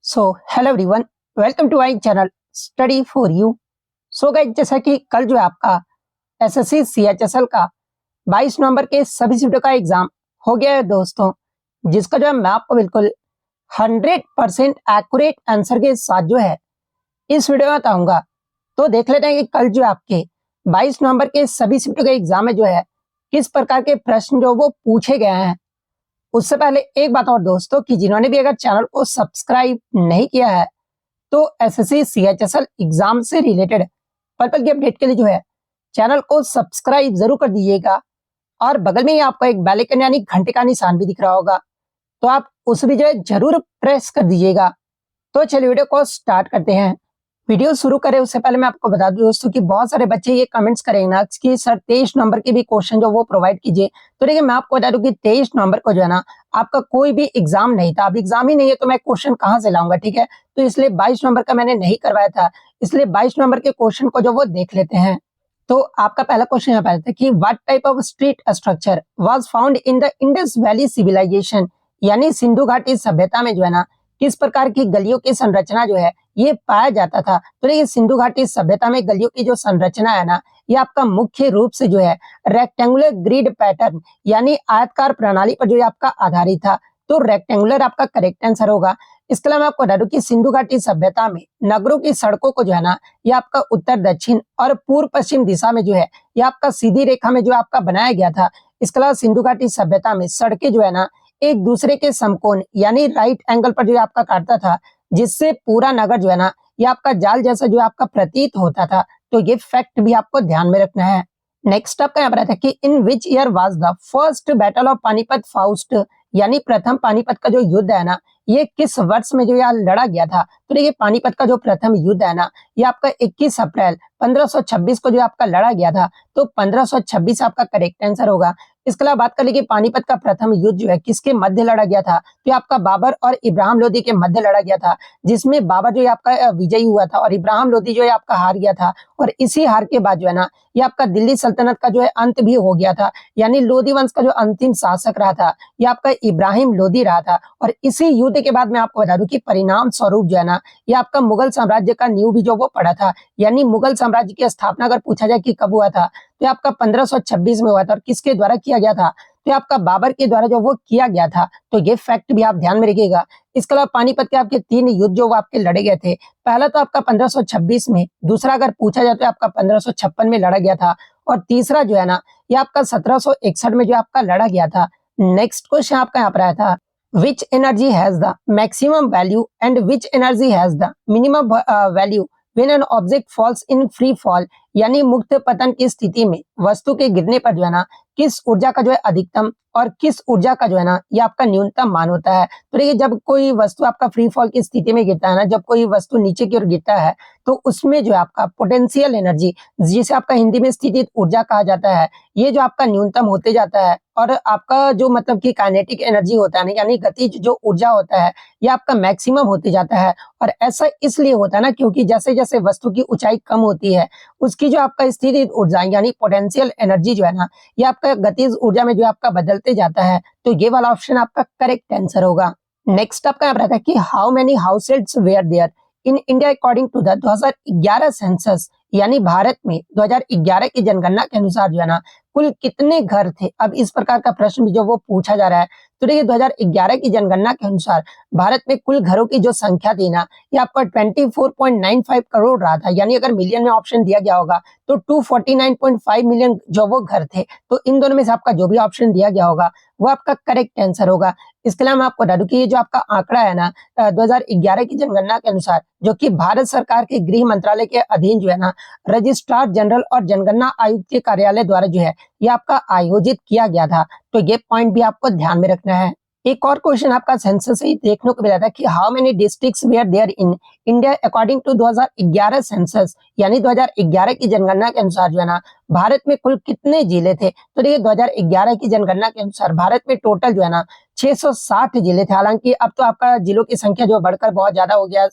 So hello everyone, welcome to my channel study for you. So guys, जैसा कि कल जो है आपका एसएससी सीएचएसएल का 22 नवंबर के सभी सीटों का एग्जाम हो गया है दोस्तों, जिसका जो है मैं आपको बिल्कुल 100% एक्यूरेट आंसर के साथ जो है इस वीडियो में बताऊंगा। तो देख लेते हैं कि कल जो आपके 22 नवंबर के सभी सीटों के एग्जाम में जो है किस प्रकार के प्रश्न जो वो पूछे गए हैं। उससे पहले एक बात और दोस्तों, कि जिन्होंने भी अगर चैनल को सब्सक्राइब नहीं किया है तो एसएससी सीएचएसएल एग्जाम से रिलेटेड पल पल की अपडेट के लिए जो है चैनल को सब्सक्राइब जरूर कर दीजिएगा। और बगल में ही आपको एक बेल आइकन यानी घंटे का निशान भी दिख रहा होगा, तो आप उस भी जो है जरूर प्रेस कर दीजिएगा। तो चलिए वीडियो को स्टार्ट करते हैं। वीडियो शुरू करें उससे पहले मैं आपको बता दूं दोस्तों कि बहुत सारे बच्चे ये कमेंट्स करेंगे ना कि सर 23 नवंबर के भी क्वेश्चन जो वो प्रोवाइड कीजिए। तो देखिए, मैं आपको बता दूं कि 23 नवंबर को जो है ना आपका कोई भी एग्जाम नहीं था। अब एग्जाम ही नहीं है तो मैं क्वेश्चन कहाँ से लाऊंगा, ठीक है। तो इसलिए 22 नवंबर का मैंने नहीं करवाया था, इसलिए 22 नवंबर के क्वेश्चन को जो वो देख लेते हैं। तो आपका पहला क्वेश्चन यहाँ पर था कि what type of street structure was found in the Indus valley civilisation, यानी सिंधु घाटी सभ्यता में जो है ना किस प्रकार की गलियों की संरचना जो है ये पाया जाता था। तो देखिए, सिंधु घाटी सभ्यता में गलियों की जो संरचना है ना, ये आपका मुख्य रूप से जो है रेक्टेंगुलर ग्रिड पैटर्न यानी आयतकार प्रणाली पर जो है आपका आधारित था। तो रेक्टेंगुलर आपका करेक्ट आंसर होगा। इसके अलावा मैं आपको बता दूं कि सिंधु घाटी सभ्यता में नगरों की सड़कों को जो है ना ये आपका उत्तर दक्षिण और पूर्व पश्चिम दिशा में जो है ये आपका सीधी रेखा में जो आपका बनाया गया था। इसके अलावा सिंधु घाटी सभ्यता में सड़कें जो है ना एक दूसरे के समकोण यानी राइट एंगल पर जो है आपका काटता था, जिससे पूरा नगर जो है ना ये आपका जाल जैसा जो आपका प्रतीत होता था। तो ये फैक्ट भी आपको ध्यान में रखना है। नेक्स्ट आपका यहाँ पर आता है कि in which year was the first battle of Panipat fought, यानी प्रथम पानीपत का जो युद्ध है ना ये किस वर्ष में जो है लड़ा गया था। तो देखिए, पानीपत का जो प्रथम युद्ध है ना ये आपका 21 अप्रैल 1526 को जो आपका लड़ा गया था। तो 1526 आपका करेक्ट आंसर होगा। इसके अलावा बात कर लीजिए पानीपत का प्रथम युद्ध जो है किसके मध्य लड़ा गया था। तो आपका बाबर और इब्राहिम लोदी के मध्य लड़ा गया था, जिसमें बाबर जो है आपका विजयी हुआ था और इब्राहिम लोदी जो है आपका हार गया था। और इसी हार के बाद जो है ना ये आपका दिल्ली सल्तनत का जो है अंत भी हो गया था, यानी लोदी वंश का जो अंतिम शासक रहा था ये आपका इब्राहिम लोदी रहा था। और इसी युद्ध के बाद मैं आपको बता दूं कि परिणाम स्वरूप जो है ना ये आपका मुगल साम्राज्य का नींव भी जो वो पड़ा था, यानी मुगल साम्राज्य की स्थापना अगर पूछा जाए कि कब हुआ था तो आपका 1526 में हुआ था। और किसके द्वारा किया गया था तो आपका बाबर के द्वारा जो वो किया गया था। तो ये फैक्ट भी आप ध्यान में रखिएगा। इसके अलावा पानीपत के आपके 3 युद्ध जो वो आपके लड़े गए थे, पहला तो आपका 1526 में, दूसरा अगर पूछा जाए तो आपका 1556 में लड़ा गया था, और तीसरा जो है ना ये आपका 1761 में जो आपका लड़ा गया था। नेक्स्ट क्वेश्चन आपका यहाँ पर आया था, which energy has the maximum value and which energy has the minimum value when an object falls in free fall, यानी मुक्त पतन की स्थिति में वस्तु के गिरने पर जो है ना किस ऊर्जा का जो है अधिकतम और किस ऊर्जा का जो है ना ये आपका न्यूनतम मान होता है। तो देखिए, जब कोई वस्तु आपका फ्री फॉल की स्थिति में गिरता है ना, जब कोई वस्तु नीचे की ओर गिरता है तो उसमें जो है आपका पोटेंशियल एनर्जी, जिसे आपका हिंदी में स्थितिज ऊर्जा कहा जाता है, ये जो आपका न्यूनतम होते जाता है। और आपका जो मतलब कि काइनेटिक एनर्जी होता है ना, यानी गतिज जो ऊर्जा होता है ये आपका मैक्सिमम होते जाता है। और ऐसा इसलिए होता है ना क्योंकि जैसे जैसे वस्तु की ऊंचाई कम होती है उसकी जो आपका स्थितिज ऊर्जा यानी पोटेंशियल एनर्जी जो है ना ये आपका गतिज ऊर्जा में जो आपका बदलते जाता है। तो ये वाला ऑप्शन आपका करेक्ट आंसर होगा। नेक्स्ट आपका यहाँ रहता है कि how many households were there in India according to the 2011 census, यानी भारत में 2011 की जनगणना के अनुसार जो है ना कुल कितने घर थे। अब इस प्रकार का प्रश्न भी जो वो पूछा जा रहा है। तो देखिए, 2011 की जनगणना के अनुसार भारत में कुल घरों की जो संख्या थी ना ये आपका 24.95 करोड़ रहा था, यानी अगर मिलियन में ऑप्शन दिया गया होगा तो 249.5 मिलियन जो वो घर थे। तो इन दोनों में से आपका जो भी ऑप्शन दिया गया होगा वो आपका करेक्ट आंसर होगा। इसके अलावा मैं आपको बता दूं कि ये जो आपका आंकड़ा है ना 2011 की जनगणना के अनुसार, जो कि भारत सरकार के गृह मंत्रालय के अधीन जो है ना रजिस्ट्रार जनरल और जनगणना आयुक्त के कार्यालय द्वारा जो है ये आपका आयोजित किया गया था। तो ये पॉइंट भी आपको ध्यान में रखना है। एक और क्वेश्चन आपका सेंसस से ही देखने को मिला था कि how many districts were there in India according to 2011 census, यानी 2011 की जनगणना के अनुसार जो है ना भारत में कुल कितने जिले थे? तो देखिए 2011 की जनगणना के अनुसार भारत में टोटल जो है ना 660 जिले थे। हालांकि अब तो आपका जिलों की संख्या जो बढ़कर बहुत ज्यादा हो गया,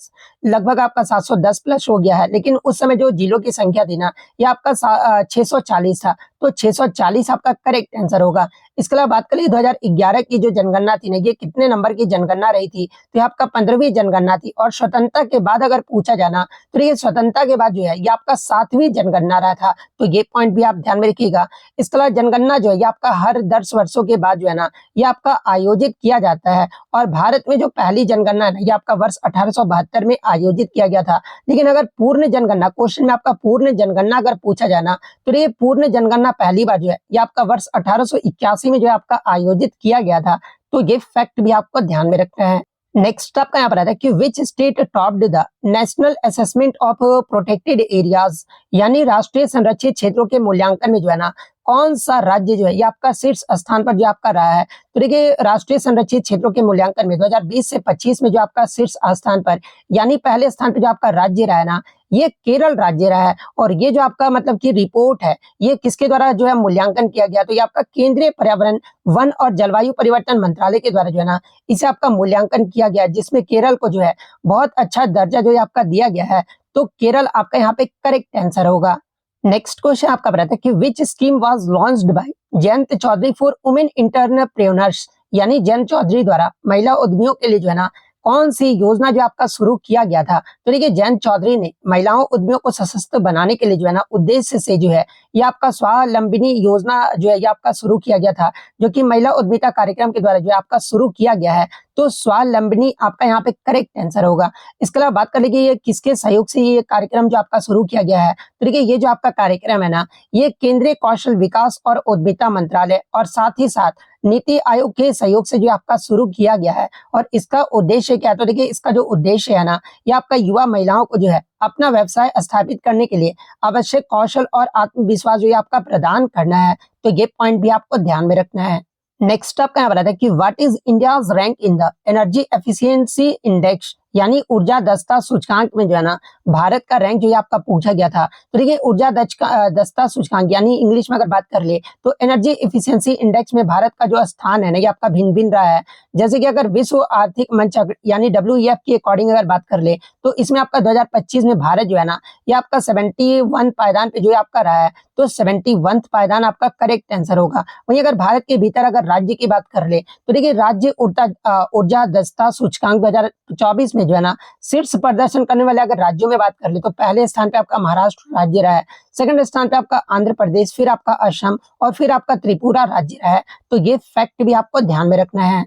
लगभग आपका 710 प्लस हो गया है। लेकिन उस समय जो जिलों की संख्या थी ना, ये आपका 640 था। तो 640 आपका करेक्ट आंसर होगा। इसके अलावा बात करें 2011 की जो जनगणना थी ना, ये कितने नंबर की जनगणना रही थी? तो ये आपका 15वीं जनगणना थी। और स्वतंत्रता के बाद अगर पूछा जाना, तो ये स्वतंत्रता के बाद जो है ये आपका 7वीं जनगणना रहा था। तो ये पॉइंट भी आप ध्यान में रखिएगा। इसके अलावा जनगणना जो है ये आपका हर 10 वर्षों के बाद जो है ना, ये आपका आयोजित किया जाता है। और भारत में जो पहली जनगणना है ना, ये आपका वर्ष 1872 में आयोजित किया गया था। लेकिन अगर पूर्ण जनगणना, क्वेश्चन में आपका पूर्ण जनगणना अगर पूछा जाना, तो ये पूर्ण जनगणना पहली बार जो है ये आपका वर्ष 1881 में जो है आपका आयोजित किया गया था। तो ये फैक्ट भी आपको ध्यान में रखना है। नेक्स्ट आपका यहाँ पर आता है कि which state topped the national assessment of protected areas, यानी राष्ट्रीय संरक्षित क्षेत्रों के मूल्यांकन में जो है ना, कौन सा राज्य जो है ये आपका शीर्ष स्थान पर जो आपका रहा है? तो देखिए राष्ट्रीय संरक्षित क्षेत्रों के मूल्यांकन में 2020 से 25 में जो आपका शीर्ष स्थान पर, यानी पहले स्थान पर जो आपका राज्य रहा है ना, ये केरल राज्य रहा है। और ये जो आपका मतलब की रिपोर्ट है, ये किसके द्वारा जो है मूल्यांकन किया गया? तो ये आपका केंद्रीय पर्यावरण, वन और जलवायु परिवर्तन मंत्रालय के द्वारा जो है ना, इसे आपका मूल्यांकन किया गया, जिसमें केरल को जो है बहुत अच्छा दर्जा जो है आपका दिया गया है। तो केरल आपका यहाँ पे करेक्ट आंसर होगा। नेक्स्ट क्वेश्चन आपका बताता है कि which scheme was launched by Jayant Chaudhary for women entrepreneurs, यानी जयंत चौधरी द्वारा महिला उद्यमियों के लिए जो है ना, कौन सी योजना जो आपका शुरू किया गया था? तो देखिए जयंत चौधरी ने महिलाओं उद्यमियों को सशक्त बनाने के लिए जो है ना, उद्देश्य से जो है ये आपका स्वावलंबिनी योजना जो है ये आपका शुरू किया गया था, जो कि महिला उद्यमिता कार्यक्रम के द्वारा जो है आपका शुरू किया गया है। तो स्वावलंबिनी आपका यहाँ पे करेक्ट आंसर होगा। इसके अलावा बात कर लीजिए ये किसके सहयोग से ये कार्यक्रम जो आपका शुरू किया गया है? तो देखिए ये जो आपका कार्यक्रम है ना, ये केंद्रीय कौशल विकास और उद्यमिता मंत्रालय और साथ ही साथ नीति आयोग के सहयोग से जो आपका शुरू किया गया है। और इसका उद्देश्य क्या है? तो देखिए इसका जो उद्देश्य है ना, ये आपका युवा महिलाओं को जो है अपना व्यवसाय स्थापित करने के लिए आवश्यक कौशल और आत्मविश्वास जो है आपका प्रदान करना है। तो ये पॉइंट भी आपको ध्यान में रखना है। नेक्स्ट आपका यहाँ बताता है कि what is India's rank in the energy efficiency index, यानी ऊर्जा दक्षता सूचकांक में जो है ना, भारत का रैंक जो है आपका पूछा गया था। तो देखिए ऊर्जा दक्षता सूचकांक, यानी इंग्लिश में अगर बात कर ले तो एनर्जी एफिशिएंसी इंडेक्स में भारत का जो स्थान है ना, ये आपका भिन्न भिन्न रहा है। जैसे कि अगर विश्व आर्थिक मंच यानी WEF की अकॉर्डिंग अगर बात कर ले, तो इसमें आपका 2025 में भारत जो है ना, ये आपका 71 पायदान पे जो है आपका रहा है। तो 71 पायदान आपका करेक्ट आंसर होगा। वहीं अगर भारत के भीतर अगर राज्य की बात कर ले, तो देखिए राज्य ऊर्जा दक्षता सूचकांक 2024 में जो है ना, शीर्ष प्रदर्शन करने वाले अगर राज्यों में बात कर ले, तो पहले स्थान पे आपका महाराष्ट्र राज्य रहा है, सेकंड स्थान पे आपका आंध्र प्रदेश, फिर आपका असम और फिर आपका त्रिपुरा राज्य रहा है। तो ये फैक्ट भी आपको ध्यान में रखना है।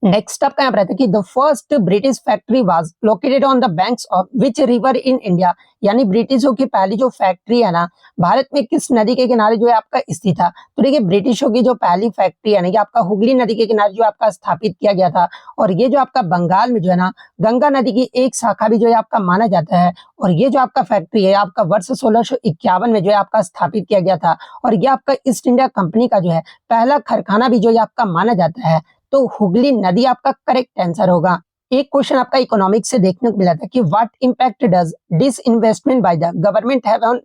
नेक्स्ट आपका यहाँ पर है कि the first British factory was located on the banks of which river in India, यानी ब्रिटिशों की पहली जो फैक्ट्री है ना, भारत में किस नदी के किनारे जो है आपका स्थित था? तो देखिए ब्रिटिशों की जो पहली फैक्ट्री है ना, ये आपका हुगली नदी के किनारे जो आपका स्थापित किया गया था। और ये जो आपका बंगाल में जो है ना, गंगा नदी की एक शाखा भी जो है आपका माना जाता है। और ये जो आपका फैक्ट्री है आपका वर्ष 1651 में जो है आपका स्थापित किया गया था। और ये आपका ईस्ट इंडिया कंपनी का जो है पहला कारखाना भी जो है आपका माना जाता है। तो हुगली नदी आपका करेक्ट आंसर होगा। एक क्वेश्चन आपका इकोनॉमिक्स से देखने को मिला था कि what impact does disinvestment by the government have on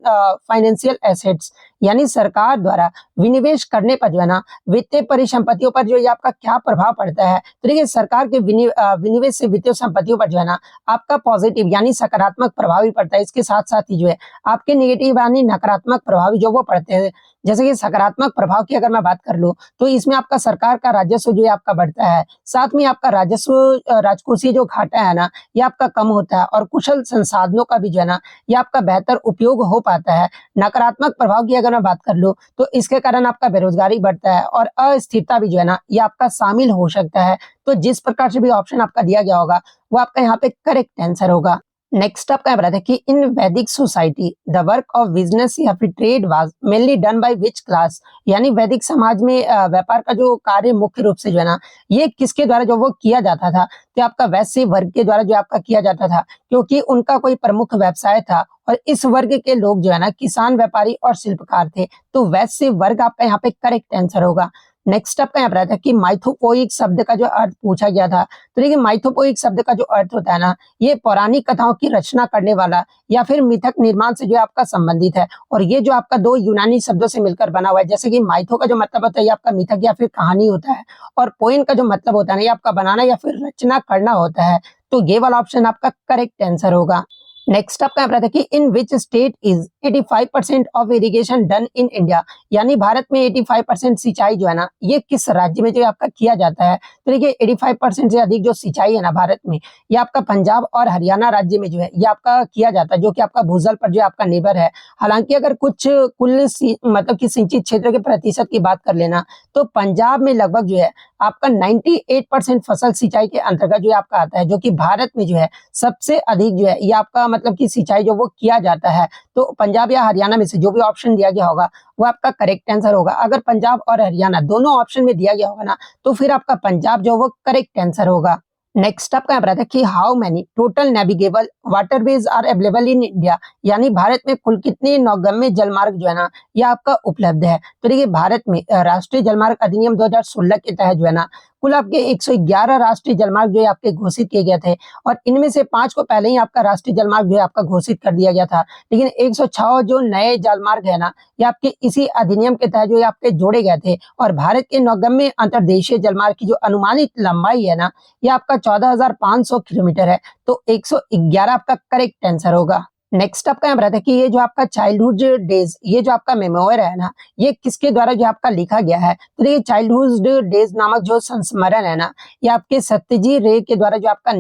financial assets, यानी सरकार द्वारा विनिवेश करने पर जो है ना, वित्तीय परिसंपत्तियों पर जो ये आपका क्या प्रभाव पड़ता है? तो देखिए सरकार के विनिवेश से वित्तीय संपत्तियों पर जो है ना, आपका पॉजिटिव यानी सकारात्मक प्रभाव भी पड़ता है। इसके साथ साथ ही जो है आपके नेगेटिव यानी नकारात्मक प्रभाव जो वो पड़ते हैं। जैसे कि सकारात्मक प्रभाव की अगर मैं बात कर लूं, तो इसमें आपका सरकार का राजस्व जो है आपका बढ़ता है, साथ में आपका राजकोषीय जो घाटा है ना, ये आपका कम होता है। और कुशल संसाधनों का भी जो है ना, ये आपका बेहतर उपयोग हो पाता है। नकारात्मक प्रभाव की अगर मैं बात कर लूं, तो इसके कारण आपका बेरोजगारी बढ़ता है और अस्थिरता भी जो है ना, ये आपका शामिल हो सकता है। तो जिस प्रकार से भी ऑप्शन आपका दिया गया होगा, वो आपका यहाँ पे करेक्ट आंसर होगा। नेक्स्ट आपका बताता है कि इन वैदिक society the work of business या फिर trade was mainly done by which class, यानी वैदिक समाज में व्यापार का जो कार्य मुख्य रूप से जो है ना, ये किसके द्वारा जो वो किया जाता था? तो आपका वैश्य वर्ग के द्वारा जो आपका किया जाता था, क्योंकि उनका कोई प्रमुख व्यवसाय था। और इस वर्ग के लोग जो है ना, किसान, व्यापारी और शिल्पकार थे। तो वैश्य वर्ग आपका यहाँ पे करेक्ट आंसर होगा। नेक्स्ट आपका यहाँ पर आता है कि माइथोपोइक शब्द का जो अर्थ पूछा गया था। तो देखिए माइथोपोइक शब्द का जो अर्थ होता है ना, ये पौराणिक कथाओं की रचना करने वाला या फिर मिथक निर्माण से जो है आपका संबंधित है। और ये जो आपका दो यूनानी शब्दों से मिलकर बना हुआ है। जैसे कि माइथो का जो मतलब होता है ये आपका मिथक या फिर कहानी होता है, और पोएम का जो मतलब होता है ना ये आपका बनाना या फिर रचना करना होता है। तो ये वाला ऑप्शन आपका करेक्ट आंसर होगा। नेक्स्ट आपका यहाँ पर आता है कि in which state is 85% of irrigation done in India, यानी भारत में 85% सिंचाई जो है ना ये किस राज्य में जो है आपका किया जाता है। तो देखिए 85% से अधिक जो सिंचाई है ना भारत में, ये आपका पंजाब और हरियाणा राज्य में जो है ये आपका किया जाता है, जो कि आपका भूजल पर जो आपका निर्भर है। हालांकि अगर कुछ कुल मतलब कि सिंचित क्षेत्र के प्रतिशत की बात कर लेना, तो पंजाब में लगभग जो है आपका 98% फसल सिंचाई के अंतर्गत जो है आपका आता है, जो कि भारत में जो है सबसे अधिक जो है ये आपका मतलब कि सिंचाई जो वो किया जाता है। तो पंजाब या हरियाणा में से जो भी ऑप्शन दिया गया होगा वो आपका करेक्ट आंसर होगा। अगर पंजाब और हरियाणा दोनों ऑप्शन में दिया गया होगा ना, तो फिर आपका पंजाब जो वो करेक्ट आंसर होगा। नेक्स्ट आपका यहाँ पर आता है कि how many total navigable waterways are available in India, यानी भारत में कुल कितने नौगम्य जलमार्ग जो है ना ये आपका उपलब्ध है। तो देखिए भारत में राष्ट्रीय जलमार्ग अधिनियम 2016 के तहत जो है ना कुल आपके 111 राष्ट्रीय जलमार्ग जो है आपके घोषित किए गए थे, और इनमें से 5 को पहले ही आपका राष्ट्रीय जलमार्ग जो है आपका घोषित कर दिया गया था। लेकिन 106 जो नए जलमार्ग है ना ये आपके इसी अधिनियम के तहत जो है आपके जोड़े गए थे। और भारत के नौगम्य अंतर्देशीय जलमार्ग की जो अनुमानित लंबाई है ना ये आपका 14,500 किलोमीटर है। तो 111 आपका करेक्ट आंसर होगा। नेक्स्ट आपका यहाँ रहता है कि ये जो आपका चाइल्डहुड डेज, ये जो आपका मेमोयर है ना ये किसके द्वारा जो आपका लिखा गया है। तो देखिए चाइल्डहुड डेज नामक जो संस्मरण है ना ये आपके सत्यजीत रे के द्वारा जो आपका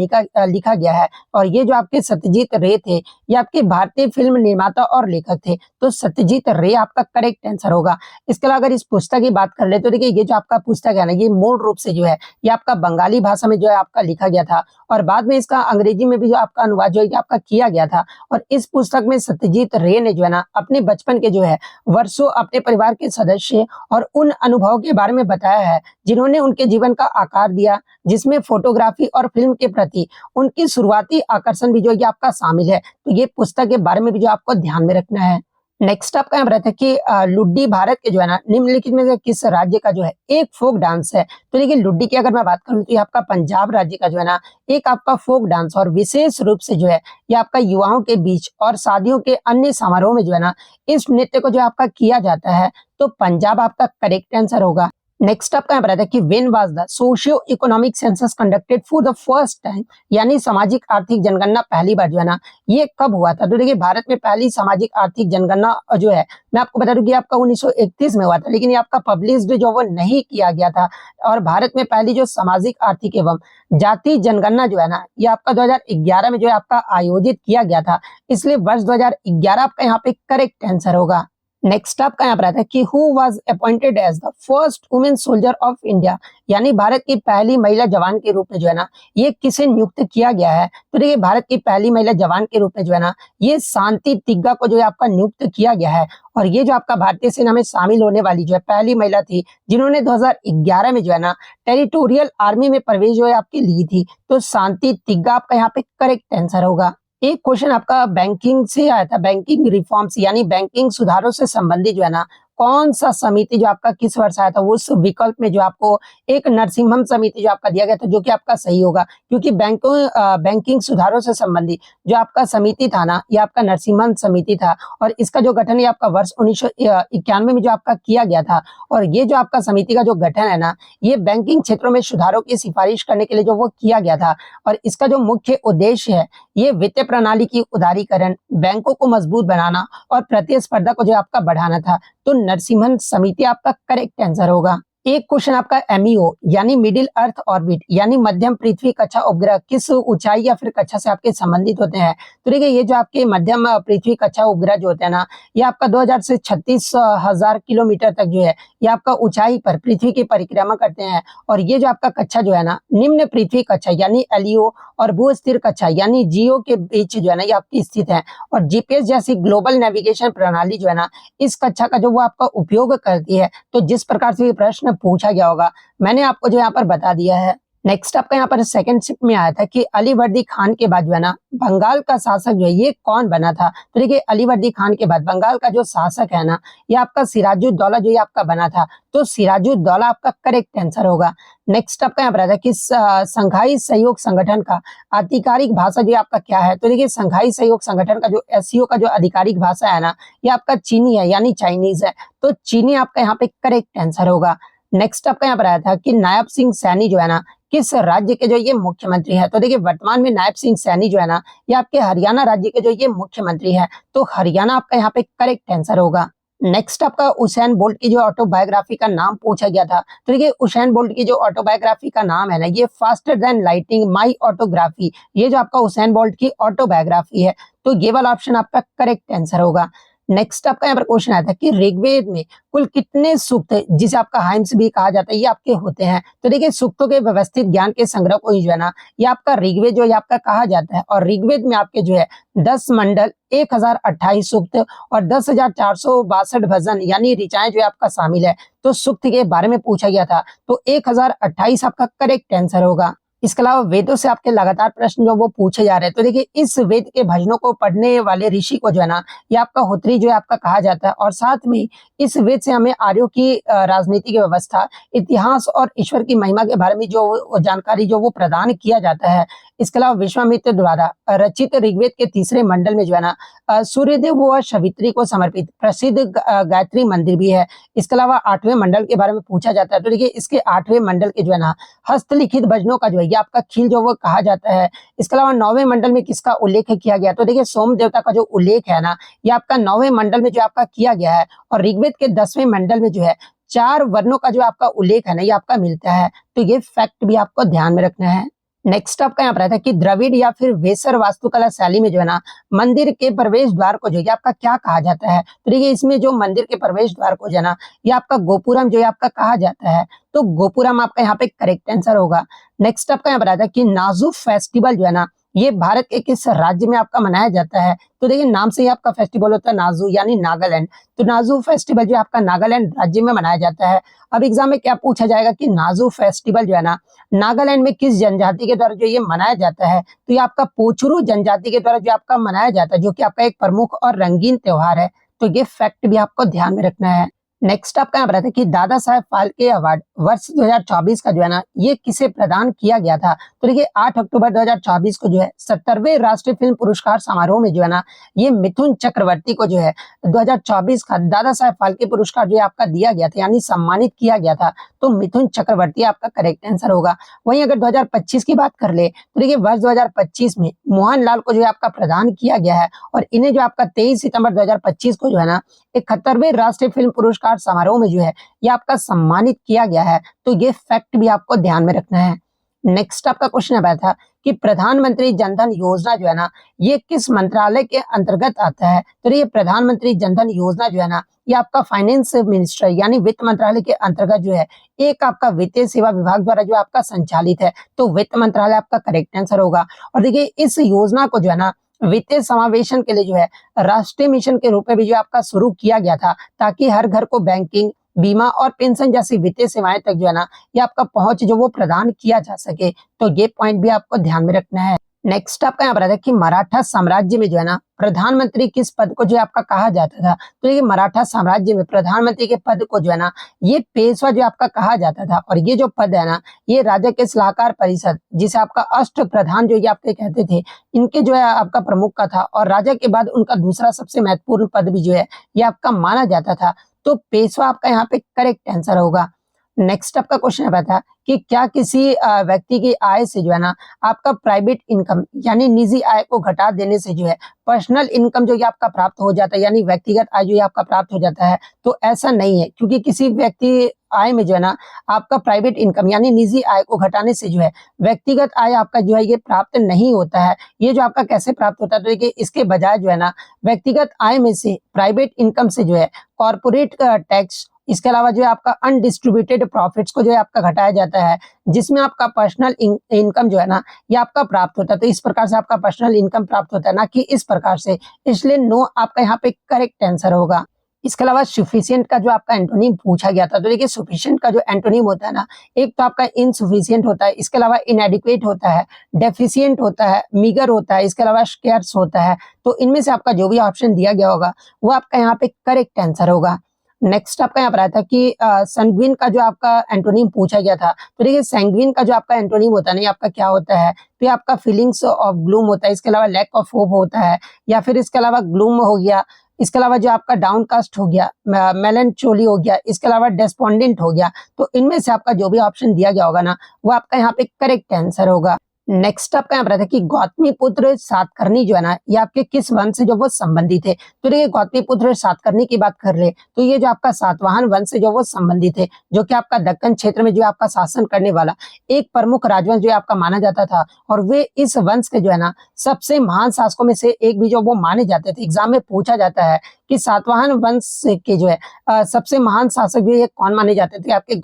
लिखा गया है। और ये जो आपके सत्यजीत रे थे ये आपके भारतीय फिल्म निर्माता और लेखक थे। तो सत्यजीत रे आपका करेक्ट आंसर होगा। इसके अलावा अगर इस पुस्तक की बात कर ले तो देखिए ये जो आपका पुस्तक है ना ये मूल रूप से जो है ये आपका बंगाली भाषा में जो है आपका लिखा गया था, और बाद में इसका अंग्रेजी में भी जो आपका अनुवाद जो है आपका किया गया था। और इस पुस्तक में सत्यजीत रे ने जो है ना अपने बचपन के जो है वर्षों अपने परिवार के सदस्य और उन अनुभवों के बारे में बताया है जिन्होंने उनके जीवन का आकार दिया, जिसमें फोटोग्राफी और फिल्म के प्रति उनकी शुरुआती आकर्षण भी जो है आपका शामिल है। तो ये पुस्तक के बारे में भी जो आपको ध्यान में रखना है। नेक्स्ट आपका यहाँ रहता है कि लुड्डी भारत के जो है ना निम्नलिखित में से किस राज्य का जो है एक फोक डांस है। तो देखिए लुड्डी की अगर मैं बात करूं तो ये आपका पंजाब राज्य का जो है ना एक आपका फोक डांस, और विशेष रूप से जो है ये आपका युवाओं के बीच और शादियों के अन्य समारोह में जो है ना इस नृत्य को जो आपका किया जाता है। तो पंजाब आपका करेक्ट आंसर होगा। नेक्स्ट आपका यहाँ पर आता है कि when was the socio economic census conducted for the first time, यानी सामाजिक आर्थिक जनगणना पहली बार जो है ना ये कब हुआ था। तो देखिए भारत में पहली सामाजिक आर्थिक जनगणना जो है मैं आपको बता दूं कि आपका 1931 में हुआ था, लेकिन ये आपका पब्लिश्ड जो वो नहीं किया गया था। और भारत में पहली जो सामाजिक आर्थिक एवं जाति जनगणना जो है ना ये आपका 2011 में जो है आपका आयोजित किया गया था। इसलिए वर्ष 2011 आपका यहाँ पे करेक्ट आंसर होगा। नेक्स्ट आपका यहाँ पर आता है कि who was appointed as the first women soldier of India, यानी भारत की पहली महिला जवान के रूप में जो है ना ये किसे नियुक्त किया गया है। तो देखिए भारत की पहली महिला जवान के रूप में जो है ना ये शांति तिग्गा को जो है आपका नियुक्त किया गया है। और ये जो आपका भारतीय सेना में शामिल होने वाली जो है पहली महिला थी जिन्होंने 2011 में जो है ना टेरिटोरियल आर्मी में प्रवेश जो है आपकी ली थी। तो शांति तिग्गा आपका यहाँ पे करेक्ट आंसर होगा। एक क्वेश्चन आपका बैंकिंग से आया था, बैंकिंग रिफॉर्म्स यानी बैंकिंग सुधारों से संबंधित जो है ना कौन सा समिति जो आपका किस वर्ष आया था। उस विकल्प में जो आपको एक नरसिम्हम समिति जो आपका दिया गया था, जो कि आपका सही होगा, क्योंकि बैंकिंग सुधारों से संबंधित जो आपका समिति था ना ये आपका नरसिम्हम समिति था। और इसका जो गठन है आपका वर्ष 1991 में जो आपका किया गया था। और ये जो आपका समिति का जो गठन है ना ये बैंकिंग क्षेत्रों में सुधारों की सिफारिश करने के लिए जो वो किया गया था। और इसका जो मुख्य उद्देश्य है ये वित्तीय प्रणाली की उदारीकरण, बैंकों को मजबूत बनाना और प्रतिस्पर्धा को जो आपका बढ़ाना था। तो नरसिम्हन समिति आपका करेक्ट आंसर होगा। एक क्वेश्चन आपका एमईओ यानी मिडिल अर्थ ऑर्बिट यानी मध्यम पृथ्वी कक्षा उपग्रह किस ऊंचाई या फिर कक्षा से आपके संबंधित होते हैं। तो देखिए ये जो आपके मध्यम पृथ्वी कक्षा उपग्रह जो होते हैं ना ये आपका 2000 से 36,000 किलोमीटर तक जो है ये आपका ऊंचाई पर पृथ्वी की परिक्रमा करते हैं। और ये जो आपका कक्षा जो है ना निम्न पृथ्वी कक्षा यानी एलईओ और भू स्थिर कक्षा यानी जीओ के बीच जो है ना ये आपकी स्थित है। और जीपीएस जैसी ग्लोबल नेविगेशन प्रणाली जो है ना इस कक्षा का जो वो आपका उपयोग करती है। तो जिस प्रकार से ये प्रश्न पूछा गया होगा मैंने आपको जो यहाँ पर बता दिया है। नेक्स्ट आपका यहाँ पर सेकंड शिफ्ट में आया था कि अलीवर्दी खान के बाद जो है ना बंगाल का शासक जो है ये कौन बना था। तो देखिए अलीवर्दी खान के बाद बंगाल का जो शासक है ना ये आपका सिराजुद्दौला जो ये आपका बना था। तो सिराजुद्दौला आपका करेक्ट आंसर होगा। नेक्स्ट आपका यहाँ पर आता है कि संघाई सहयोग संगठन का आधिकारिक भाषा जो आपका क्या है। तो देखिए संघाई सहयोग संगठन का जो एससीओ का जो आधिकारिक भाषा है ना ये आपका चीनी है यानी चाइनीज है। तो चीनी आपका यहाँ पे करेक्ट आंसर होगा। नेक्स्ट आपका यहाँ पर आया था कि नायब सिंह सैनी जो है ना किस राज्य के जो ये मुख्यमंत्री है। तो देखिए वर्तमान में नायब सिंह सैनी जो है ना ये आपके हरियाणा राज्य के जो ये मुख्यमंत्री है। तो हरियाणा आपका यहाँ पे करेक्ट आंसर होगा। नेक्स्ट आपका उसेन बोल्ट की जो ऑटोबायोग्राफी का नाम पूछा गया था। तो देखिए उसेन बोल्ट की जो ऑटोबायोग्राफी का नाम है ना ये फास्टर देन लाइटिंग माई ऑटोग्राफी, ये जो आपका उसेन बोल्ट की ऑटोबायोग्राफी है। तो ये वाला ऑप्शन आपका करेक्ट आंसर होगा। नेक्स्ट आपका यहाँ पर क्वेश्चन आया था कि ऋग्वेद में कुल कितने सूक्त जिसे आपका हाइम्स भी कहा जाता है ये आपके होते हैं। तो देखिए सूक्तों के व्यवस्थित ज्ञान के संग्रह को ही जो है ना ये आपका ऋग्वेद जो है आपका कहा जाता है। और ऋग्वेद में आपके जो है 10 मंडल 1028 सूक्त और 10,462 भजन यानी ऋचाएं जो है आपका शामिल है। तो सूक्त के बारे में पूछा गया था तो 1028 आपका करेक्ट आंसर होगा। इसके अलावा वेदों से आपके लगातार प्रश्न जो वो पूछे जा रहे हैं। तो देखिए इस वेद के भजनों को पढ़ने वाले ऋषि को जो है ना ये आपका होत्री जो है आपका कहा जाता है। और साथ में इस वेद से हमें आर्यों की राजनीति की व्यवस्था, इतिहास और ईश्वर की महिमा के बारे में जो जानकारी जो वो प्रदान किया जाता है। इसके अलावा विश्वामित्र द्वारा रचित ऋग्वेद के तीसरे मंडल में जो है ना सूर्यदेव व सवित्री को समर्पित प्रसिद्ध गायत्री मंदिर भी है। इसके अलावा 8वें मंडल के बारे में पूछा जाता है। तो देखिए इसके 8वें मंडल के जो है ना हस्तलिखित भजनों का जो है ये आपका खील जो वो कहा जाता है। इसके अलावा 9वें मंडल में किसका उल्लेख किया गया। तो देखिए सोम देवता का जो उल्लेख है ना ये आपका 9वें मंडल में जो आपका किया गया है। और ऋग्वेद के 10वें मंडल में जो है 4 वर्णों का जो आपका उल्लेख है ना ये आपका मिलता है। तो ये फैक्ट भी आपको ध्यान में रखना है। नेक्स्ट आपका यहाँ पर आता है कि द्रविड़ या फिर वेसर वास्तुकला शैली में जो है ना मंदिर के प्रवेश द्वार को जो है आपका क्या कहा जाता है। तो देखिए इसमें जो मंदिर के प्रवेश द्वार को जो है ना ये आपका गोपुरम जो है आपका कहा जाता है। तो गोपुरम आपका यहाँ पे करेक्ट आंसर होगा। नेक्स्ट आपका यहाँ पर आता है कि नाजू फेस्टिवल जो है ना ये भारत के किस राज्य में आपका मनाया जाता है। तो देखिए नाम से ही आपका फेस्टिवल होता है नाजू यानी नागालैंड। तो नाजू फेस्टिवल जो आपका नागालैंड राज्य में मनाया जाता है। अब एग्जाम में क्या पूछा जाएगा कि नाजू फेस्टिवल जो है ना नागालैंड में किस जनजाति के द्वारा जो ये मनाया जाता है। तो ये आपका पोचुरू जनजाति के द्वारा जो आपका मनाया जाता है, जो कि आपका एक प्रमुख और रंगीन त्योहार है। तो ये फैक्ट भी आपको ध्यान में रखना है। नेक्स्ट आपका यहाँ पर है कि दादा साहेब फाल्के अवार्ड वर्ष 2024 का जो है ना ये किसे प्रदान किया गया था। तो देखिए 8 अक्टूबर 2024 को जो है 70वें राष्ट्रीय फिल्म पुरस्कार समारोह में जो है ना ये मिथुन चक्रवर्ती को जो है 2024 का दादा साहेब फाल्के पुरस्कार जो है आपका दिया गया था यानी सम्मानित किया गया था। तो मिथुन चक्रवर्ती आपका करेक्ट आंसर होगा। वहीं अगर 2025 की बात कर ले तो देखिए वर्ष 2025 में मोहनलाल को जो है आपका प्रदान किया गया है। और इन्हें जो आपका 23 सितंबर 2025 को जो है ना 71वें राष्ट्रीय फिल्म पुरस्कार समारोह में जो है ये आपका सम्मानित किया गया है। तो ये फैक्ट भी आपको ध्यान में रखना है। नेक्स्ट आपका क्वेश्चन आया था कि प्रधानमंत्री जनधन योजना जो है ना ये किस मंत्रालय के अंतर्गत आता है। तो ये प्रधानमंत्री जनधन योजना जो है ना ये आपका फाइनेंस मिनिस्टर यानी वित्त मंत्रालय के अंतर्गत जो है एक आपका वित्तीय सेवा विभाग द्वारा जो आपका संचालित है। तो वित्त मंत्रालय आपका करेक्ट आंसर होगा। और देखिए इस योजना को जो है ना वित्तीय समावेशन के लिए जो है राष्ट्रीय मिशन के रूप में भी जो आपका शुरू किया गया था, ताकि हर घर को बैंकिंग, बीमा और पेंशन जैसी वित्तीय सेवाएं तक जो है ना ये आपका पहुंच जो वो प्रदान किया जा सके। तो ये पॉइंट भी आपको ध्यान में रखना है। नेक्स्ट आपका यहाँ पर आता है कि मराठा साम्राज्य में जो है ना प्रधानमंत्री किस पद को जो आपका कहा जाता था। तो ये मराठा साम्राज्य में प्रधानमंत्री के पद को जो है ना ये पेशवा जो आपका कहा जाता था। और ये जो पद है ना ये राजा के सलाहकार परिषद जिसे आपका अष्ट प्रधान जो ये आपके कहते थे इनके जो है आपका प्रमुख का था। और राजा के बाद उनका दूसरा सबसे महत्वपूर्ण पद भी जो है ये आपका माना जाता था। तो पेशवा आपका यहाँ पे करेक्ट आंसर होगा। नेक्स्ट आपका क्वेश्चन है था कि क्या किसी व्यक्ति की आय से जो है ना आपका प्राइवेट इनकम यानी निजी आय को घटा देने से जो है पर्सनल इनकम जो ये आपका प्राप्त हो जाता है यानी व्यक्तिगत आय जो ये आपका प्राप्त हो जाता है। तो ऐसा नहीं है, क्योंकि किसी व्यक्ति आय में जो है ना आपका प्राइवेट इनकम यानी निजी आय को घटाने से जो है व्यक्तिगत आय आपका जो है ये प्राप्त नहीं होता है। ये जो आपका कैसे प्राप्त होता है, तो देखिए इसके बजाय जो है ना व्यक्तिगत आय में से प्राइवेट इनकम से जो है कॉर्पोरेट टैक्स, इसके अलावा जो है आपका अनडिस्ट्रीब्यूटेड प्रॉफिट्स को जो है आपका घटाया जाता है, जिसमें आपका पर्सनल इनकम जो है ना ये आपका प्राप्त होता है। तो इस प्रकार से आपका पर्सनल इनकम प्राप्त होता है, ना कि इस प्रकार से। इसलिए नो आपका यहाँ पे करेक्ट आंसर होगा। इसके अलावा सफिशिएंट का जो आपका एंटोनिम पूछा गया था, तो देखिए सफिशिएंट का जो एंटोनिम होता है ना, एक तो आपका इनसफिशिएंट होता है, इसके अलावा इनएडिक्वेट होता है, डेफिशिएंट होता है, मीगर होता है, इसके अलावा स्केर्स होता है। तो इनमें से आपका जो भी ऑप्शन दिया गया होगा वो आपका यहाँ पे करेक्ट आंसर होगा। नेक्स्ट आपका यहाँ पर आया था कि संगविन का जो आपका एंटोनिम पूछा गया था, तो देखिए संगविन का जो आपका एंटोनिम होता है ना, ये आपका क्या होता है, तो ये आपका फीलिंग्स ऑफ ग्लूम होता है, इसके अलावा लैक ऑफ होप होता है, या फिर इसके अलावा ग्लूम हो गया, इसके अलावा जो आपका डाउनकास्ट हो गया, मेलनचोली हो गया, इसके अलावा डेस्पोंडेंट हो गया। तो इनमें से आपका जो भी ऑप्शन दिया गया होगा ना, वो आपका यहाँ पे करेक्ट आंसर होगा। नेक्स्ट आपका यहाँ पर आता है कि गौतमी पुत्र सातकर्णी जो है ना, ये आपके किस वंश से जो वो संबंधित है। तो देखिए गौतमी पुत्र सातकर्णी की बात कर ले तो ये जो आपका सातवाहन वंश से जो वो संबंधित है, जो कि आपका दक्कन क्षेत्र में जो आपका शासन करने वाला एक प्रमुख राजवंश जो आपका माना जाता था, और वे इस वंश के जो है ना सबसे महान शासकों में से एक भी जो वो माने जाते थे। एग्जाम में पूछा जाता है कि सातवाहन वंश के जो है सबसे महान शासक जो ये कौन माने जाते थे, आपके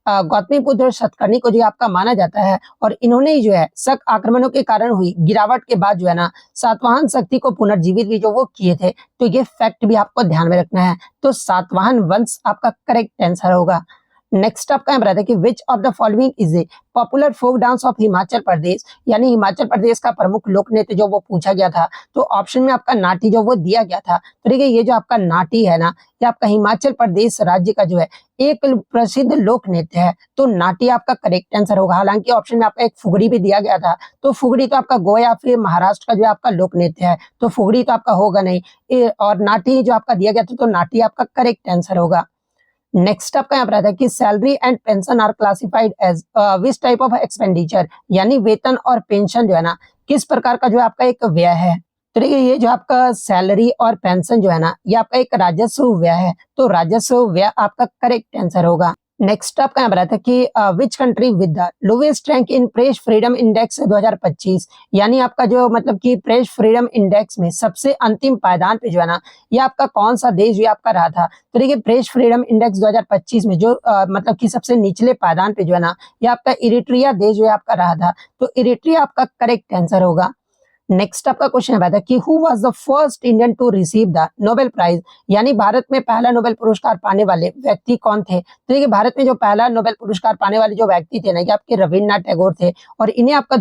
गौतमीपुत्र सातकर्णी को जो आपका माना जाता है। और इन्होंने ही जो है शक आक्रमणों के कारण हुई गिरावट के बाद जो है ना सातवाहन शक्ति को पुनर्जीवित भी जो वो किए थे। तो ये फैक्ट भी आपको ध्यान में रखना है। तो सातवाहन वंश आपका करेक्ट आंसर होगा। नेक्स्ट आपका यहाँ बताया कि which of the following is a popular folk dance of Himachal Pradesh, यानी हिमाचल प्रदेश का प्रमुख लोक नृत्य जो वो पूछा गया था। तो ऑप्शन में आपका नाटी जो वो दिया गया था। तो देखिए ये जो आपका नाटी है ना, ये आपका हिमाचल प्रदेश राज्य का जो है एक प्रसिद्ध लोक नृत्य है। तो नाटी आपका करेक्ट आंसर होगा। हालांकि ऑप्शन में आपका एक फुगड़ी भी दिया गया था, तो फुगड़ी तो आपका गोवा या फिर महाराष्ट्र का जो आपका लोक नृत्य है, तो फुगड़ी तो आपका होगा नहीं। और नाटी जो आपका दिया गया था, तो नाटी आपका करेक्ट आंसर होगा। नेक्स्ट आपका यहाँ पर आता है कि salary and pension are classified as which type of expenditure, यानी वेतन और पेंशन जो है ना किस प्रकार का जो आपका एक व्यय है। तो देखिए ये जो आपका सैलरी और पेंशन जो है ना, ये आपका एक राजस्व व्यय है। तो राजस्व व्यय आपका करेक्ट आंसर होगा। नेक्स्ट आपका यहाँ पर आता है कि which country with the lowest rank in press freedom index 2025, यानी आपका जो मतलब कि प्रेस फ्रीडम इंडेक्स में सबसे अंतिम पायदान पे जो है ना, ये आपका कौन सा देश जो आपका रहा था। तो देखिए प्रेस फ्रीडम इंडेक्स 2025 में जो मतलब कि सबसे निचले पायदान पे जो है ना, ये आपका इरिट्रिया देश जो आपका रहा था। तो इरिट्रिया आपका करेक्ट आंसर होगा। नेक्स्ट आपका क्वेश्चन है कि who was the first Indian to receive the Nobel prize, यानी भारत में पहला नोबेल पुरस्कार पाने वाले व्यक्ति कौन थे। तो देखिए भारत में जो पहला नोबेल पुरस्कार पाने वाले जो व्यक्ति थे ना, ये आपके रविन्द्रनाथ टैगोर थे। और इन्हें आपका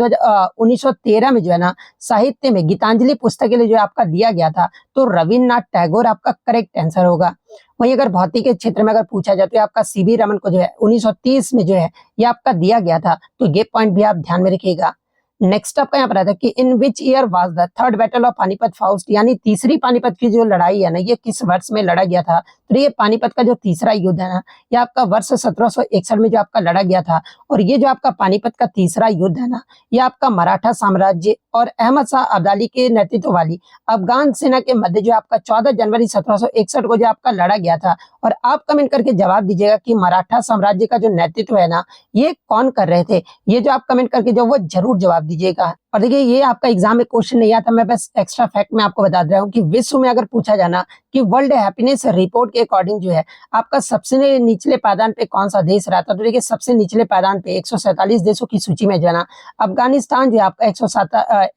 1913 में जो है ना साहित्य में गीतांजलि पुस्तक के लिए जो आपका दिया गया था। तो रविन्द्रनाथ टैगोर आपका करेक्ट आंसर होगा। वहीं अगर भौतिक के क्षेत्र में अगर पूछा जाए तो आपका सीवी रमन को जो है 1930 में जो है ये आपका दिया गया था। तो ये पॉइंट भी आप ध्यान में रखिएगा। नेक्स्ट आपका यहाँ पर आता है कि in which year was the third battle of Panipat fought, यानी तीसरी पानीपत की जो लड़ाई है ना, ये किस वर्ष में लड़ा गया था। तो ये पानीपत का जो तीसरा युद्ध है ना, ये आपका वर्ष 1761 में जो आपका लड़ा गया था। और ये जो आपका पानीपत का तीसरा युद्ध है ना, ये आपका मराठा साम्राज्य और अहमद शाह अब्दाली के नेतृत्व वाली अफगान सेना के मध्य जो आपका 14 जनवरी 1761 को जो आपका लड़ा गया था। और आप कमेंट करके जवाब दीजिएगा कि मराठा साम्राज्य का जो नेतृत्व है ना, ये कौन कर रहे थे। ये जो आप कमेंट करके जो वो जरूर जवाब दीजिएगा। और देखिए ये आपका एग्जाम में क्वेश्चन नहीं आता, मैं बस एक्स्ट्रा फैक्ट में आपको बता दे रहा हूँ कि विश्व में अगर पूछा जाना कि वर्ल्ड हैप्पीनेस रिपोर्ट के अकॉर्डिंग जो है आपका सबसे निचले पायदान पे कौन सा देश रहता। तो देखिए सबसे निचले पायदान पे 147 देशों की सूची में जो है ना अफगानिस्तान जो है आपका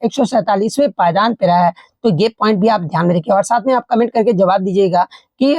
147वें पायदान पे रहा है। तो ये पॉइंट भी आप ध्यान में रखिए। और साथ में आप कमेंट करके जवाब दीजिएगा कि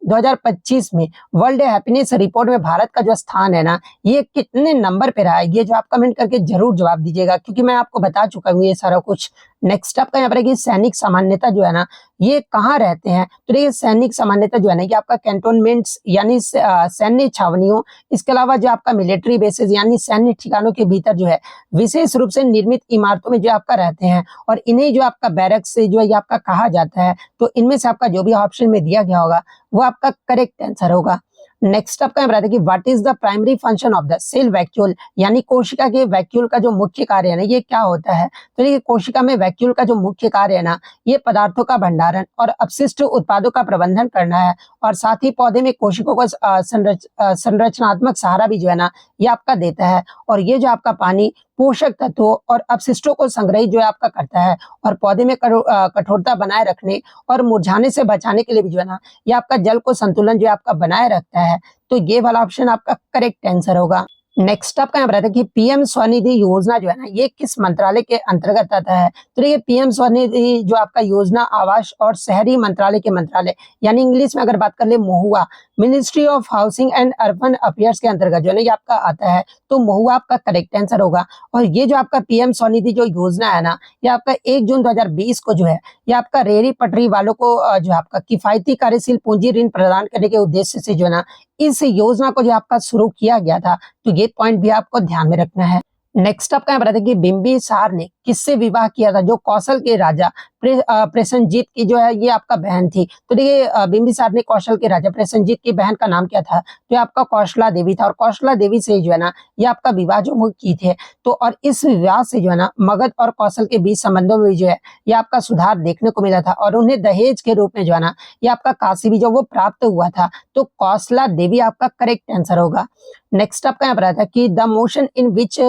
2025 में वर्ल्ड हैप्पीनेस रिपोर्ट में भारत का जो स्थान है ना, ये कितने नंबर पे रहा है। ये जो आप कमेंट करके जरूर जवाब दीजिएगा, क्योंकि मैं आपको बता चुका हूँ ये सारा कुछ। नेक्स्ट आपका यहाँ पर कि सैनिक सामान्यता जो है ना, ये कहाँ रहते हैं। तो देखिए सैनिक सामान्यता जो है ना, ये आपका कैंटोनमेंट्स यानी सैन्य छावनियों, इसके अलावा जो आपका मिलिट्री बेसिस यानी सैन्य ठिकानों के भीतर जो है विशेष रूप से निर्मित इमारतों में जो आपका रहते हैं। और इन्हें जो आपका बैरक्स से जो है आपका कहा जाता है। तो इनमें से आपका जो भी ऑप्शन में दिया गया होगा वो आपका करेक्ट आंसर होगा। नेक्स्ट आपका यहाँ कि what is the primary function of the cell vacuole, यानी कोशिका के वैक्यूल का जो मुख्य कार्य है ना, ये क्या होता है। तो देखिए कोशिका में वैक्यूल का जो मुख्य कार्य है ना, ये पदार्थों का भंडारण और अपशिष्ट उत्पादों का प्रबंधन करना है। और साथ ही पौधे में कोशिकाओं को संरचनात्मक सहारा भी जो है ना, ये आपका देता है। और ये जो आपका पानी पोषक तत्वों और अपशिष्टों को संग्रहित जो है आपका करता है। और पौधे में कठोरता बनाए रखने और मुरझाने से बचाने के लिए भी जो है ना, ये आपका जल को संतुलन जो है आपका बनाए रखता है। तो ये वाला ऑप्शन आपका करेक्ट आंसर होगा। नेक्स्ट आपका यहाँ पर आता है कि पीएम स्वनिधि योजना जो है ना ये किस मंत्रालय के अंतर्गत आता है। तो देखिए पीएम स्वनिधि जो आपका योजना आवास और शहरी मंत्रालय के मंत्रालय यानी इंग्लिश में अगर बात कर ले महुआ, ministry of housing and urban affairs के अंतर्गत जो है ना ये आपका आता है। तो महुआ आपका करेक्ट आंसर होगा। और ये जो आपका पीएम स्वनिधि जो योजना है ना ये आपका 1 जून 2020 को जो है ये आपका रेहड़ी पटरी वालों को जो आपका किफायती कार्यशील पूंजी ऋण प्रदान करने के उद्देश्य से जो है ना इस योजना को जो आपका शुरू किया गया था। तो ये पॉइंट भी आपको ध्यान में रखना है। नेक्स्ट आपका यहाँ पर आता है कि बिंबिसार ने किससे विवाह किया था। जो कौशल के राजा प्रसेनजीत की जो है ये आपका बहन थी। तो देखिए बिंबिसार ने कौशल के राजा प्रसेनजीत की बहन का नाम क्या था। तो ये आपका कौशला देवी था। और कौशला देवी से जो है ना ये आपका विवाह जो वो की थे। तो और इस विवाह से जो है ना मगध और कौशल के बीच संबंधों में जो है ये आपका सुधार देखने को मिला था। और उन्हें दहेज के रूप में जो है ना ये आपका काशी भी जो वो प्राप्त हुआ था। तो कौशला देवी आपका करेक्ट आंसर होगा। नेक्स्ट आपका यहाँ पर आता है कि the motion in which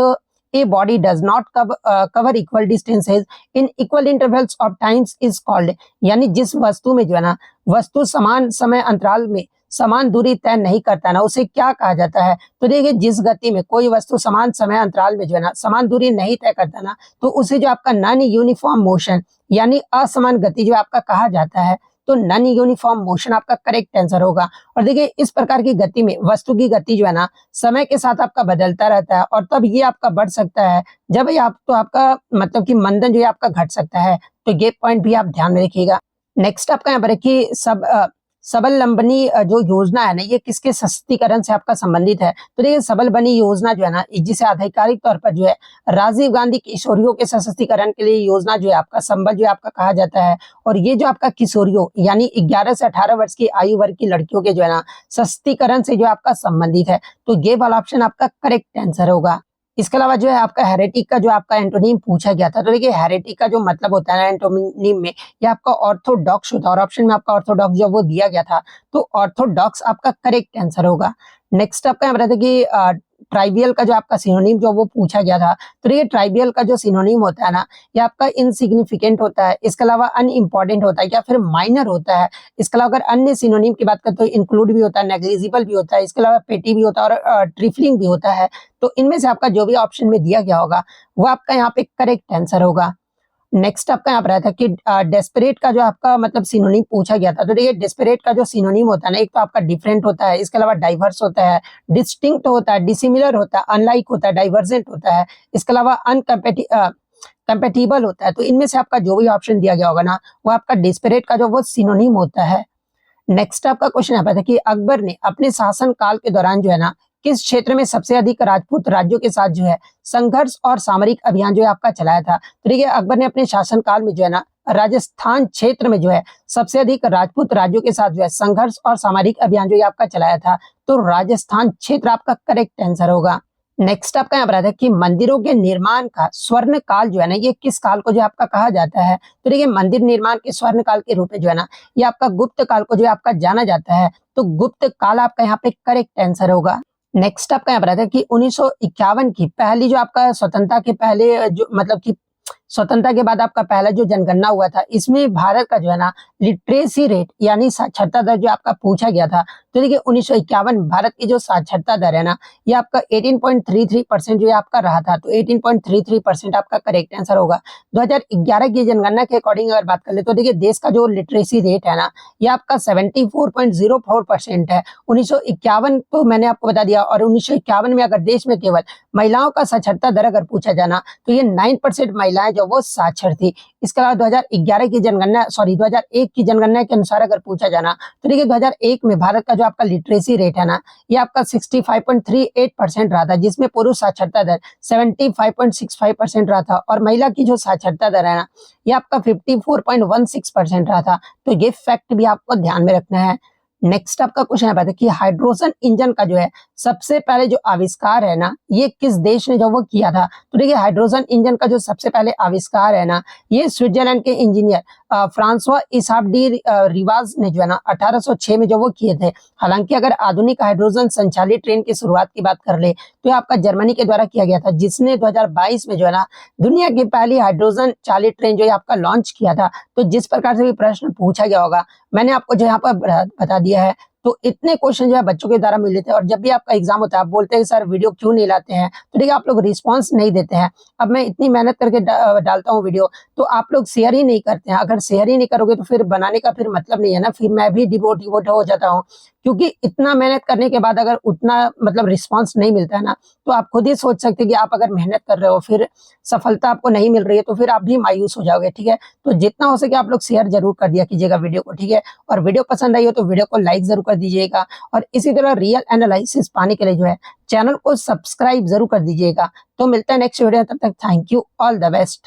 a body does not cover equal distances in equal intervals of times is called। यानी जिस वस्तु में जो है ना वस्तु समान समय अंतराल में समान दूरी तय नहीं करता ना उसे क्या कहा जाता है। तो देखिए जिस गति में कोई वस्तु समान समय अंतराल में जो है ना समान दूरी नहीं तय करता ना तो उसे जो आपका नॉन यूनिफॉर्म मोशन यानी असमान गति जो आपका कहा जाता है। तो नॉन यूनिफॉर्म मोशन आपका करेक्ट आंसर होगा। और देखिए इस प्रकार की गति में वस्तु की गति जो है ना समय के साथ आपका बदलता रहता है। और तब ये आपका बढ़ सकता है जब ये आप तो आपका मतलब कि मंदन जो है आपका घट सकता है। तो ये पॉइंट भी आप ध्यान में रखिएगा। नेक्स्ट आपका यहाँ पर है कि सबलंबनी जो योजना है ना ये किसके सशक्तिकरण से आपका संबंधित है। तो देखिए सबलबनी योजना जो है ना जिसे आधिकारिक तौर पर जो है राजीव गांधी किशोरियों के सशक्तिकरण के लिए योजना जो है आपका संबल जो है आपका कहा जाता है। और ये जो आपका किशोरियों यानी 11 से 18 वर्ष की आयु वर्ग की लड़कियों के जो है ना सशक्तिकरण से जो आपका संबंधित है। तो ये वाला ऑप्शन आपका करेक्ट आंसर होगा। इसके अलावा जो है आपका हेरेटिक का जो आपका एंटोनिम पूछा गया था। तो देखिए हेरेटिक का जो मतलब होता है एंटोनिम में ये आपका ऑर्थोडॉक्स होता है। और ऑप्शन में आपका ऑर्थोडॉक्स जो वो दिया गया था। तो ऑर्थोडॉक्स आपका करेक्ट आंसर होगा। नेक्स्ट आपका यहाँ बताते कि ट्राइबियल का जो आपका सिनोनिम जो वो पूछा गया था। तो देखिए ट्राइबियल का जो सिनोनिम होता है ना ये आपका इनसिग्निफिकेंट होता है। इसके अलावा अनइम्पोर्टेंट होता है या फिर माइनर होता है। इसके अलावा अगर अन्य सिनोनिम की बात करें तो इंक्लूड भी होता है, नेग्लिजिबल भी होता है, इसके अलावा पेटी भी होता है और ट्रिफलिंग भी होता है। तो इनमें से आपका जो भी ऑप्शन में दिया गया होगा वो आपका यहाँ पे करेक्ट आंसर होगा। नेक्स्ट आपका यहाँ पर आया था कि डेस्परेट का जो आपका मतलब सिनोनिम पूछा गया था। तो देखिए डेस्परेट का जो सिनोनिम होता है ना एक तो आपका डिफरेंट होता है, इसके अलावा डाइवर्स होता है, डिस्टिंक्ट होता है, डिसिमिलर होता है, अनलाइक होता है, डाइवर्जेंट होता है, इसके अलावा कंपेटिबल होता है। तो इनमें से आपका जो भी ऑप्शन दिया गया होगा ना वो आपका डेस्परेट का जो वो सिनोनिम होता है। नेक्स्ट आपका क्वेश्चन यहाँ था कि अकबर ने अपने शासन काल के दौरान जो है ना किस क्षेत्र में सबसे अधिक राजपूत राज्यों के साथ जो है संघर्ष और सामरिक अभियान जो है आपका चलाया था। तो देखिए अकबर ने अपने शासन काल में जो है ना राजस्थान क्षेत्र में जो है सबसे अधिक राजपूत राज्यों के साथ जो है संघर्ष और सामरिक अभियान जो है आपका चलाया था। तो राजस्थान क्षेत्र आपका करेक्ट आंसर होगा। नेक्स्ट आपका यहाँ पर आता है कि मंदिरों के निर्माण का स्वर्ण काल जो है ना ये किस काल को जो आपका कहा जाता है। तो देखिए मंदिर निर्माण के स्वर्ण काल के रूप में जो है ना ये आपका गुप्त काल को जो आपका जाना जाता है। तो गुप्त काल आपका यहाँ पे करेक्ट आंसर होगा। नेक्स्ट आपका यहाँ पर आता है कि 1951 की पहली जो आपका स्वतंत्रता के पहले जो मतलब कि स्वतंत्रता के बाद आपका पहला जो जनगणना हुआ था इसमें भारत का जो है ना लिटरेसी रेट यानी साक्षरता दर जो आपका पूछा गया था। तो देखिए 1951 भारत की जो साक्षरता दर है ना ये आपका 18.33% जो आपका रहा था। तो 18.33% आपका करेक्ट आंसर होगा। 2011 की जनगणना के अकॉर्डिंग अगर बात कर ले तो देखिए देश का जो लिटरेसी रेट है ना ये आपका 74.04% है। 1951 तो मैंने आपको बता दिया। और 1951 में अगर देश में केवल महिलाओं का साक्षरता दर अगर पूछा जाना तो ये 9% महिलाएं जो वो साक्षर थी। इसके अलावा 2011 की जनगणना 2001 की जनगणना के अनुसार अगर पूछा जाना तो देखिए 2001 में भारत का जो आपका लिटरेसी रेट है ना ये आपका 65.38% रहा था, जिसमें पुरुष साक्षरता दर 75.65% रहा था और महिला की जो साक्षरता दर है ना ये आपका 54.16% रहा था। तो ये फैक्ट भी आपको ध्यान में रखना है। नेक्स्ट आपका क्वेश्चन है कि हाइड्रोजन इंजन का जो है सबसे पहले जो आविष्कार है ना ये किस देश ने जो वो किया था। तो देखिए हाइड्रोजन इंजन का जो सबसे पहले आविष्कार है ना ये स्विट्जरलैंड के इंजीनियर फ्रांसवा इसाब डी रिवाज ने जो है ना 1806 में जो वो किए थे। हालांकि अगर आधुनिक हाइड्रोजन संचालित ट्रेन की शुरुआत की बात कर ले तो ये आपका जर्मनी के द्वारा किया गया था, जिसने 2022 में जो है ना दुनिया की पहली हाइड्रोजन चालित ट्रेन जो है आपका लॉन्च किया था। तो जिस प्रकार से भी प्रश्न पूछा गया होगा मैंने आपको जो यहाँ पर बता दिया है। तो इतने क्वेश्चन जो है बच्चों के द्वारा मिल लेते हैं, और जब भी आपका एग्जाम होता है आप बोलते हैं सर वीडियो क्यों नहीं लाते हैं, तो देखिए आप लोग रिस्पॉन्स नहीं देते हैं। अब मैं इतनी मेहनत करके डालता हूँ वीडियो, तो आप लोग शेयर ही नहीं करते हैं। अगर शेयर ही नहीं करोगे तो फिर बनाने का फिर मतलब नहीं है ना, फिर मैं भी डिवोट हो जाता हूँ। क्योंकि इतना मेहनत करने के बाद अगर उतना मतलब रिस्पॉन्स नहीं मिलता है ना, तो आप खुद ही सोच सकते हैं कि आप अगर मेहनत कर रहे हो फिर सफलता आपको नहीं मिल रही है, तो फिर आप भी मायूस हो जाओगे। ठीक है, तो जितना हो सके आप लोग शेयर जरूर कर दिया कीजिएगा वीडियो को। ठीक है, और वीडियो पसंद आई हो तो वीडियो को लाइक जरूर कर दीजिएगा, और इसी तरह रियल एनालिसिस पाने के लिए जो है चैनल को सब्सक्राइब जरूर कर दीजिएगा। तो मिलता है नेक्स्ट वीडियो, तब तक thank you, all the best.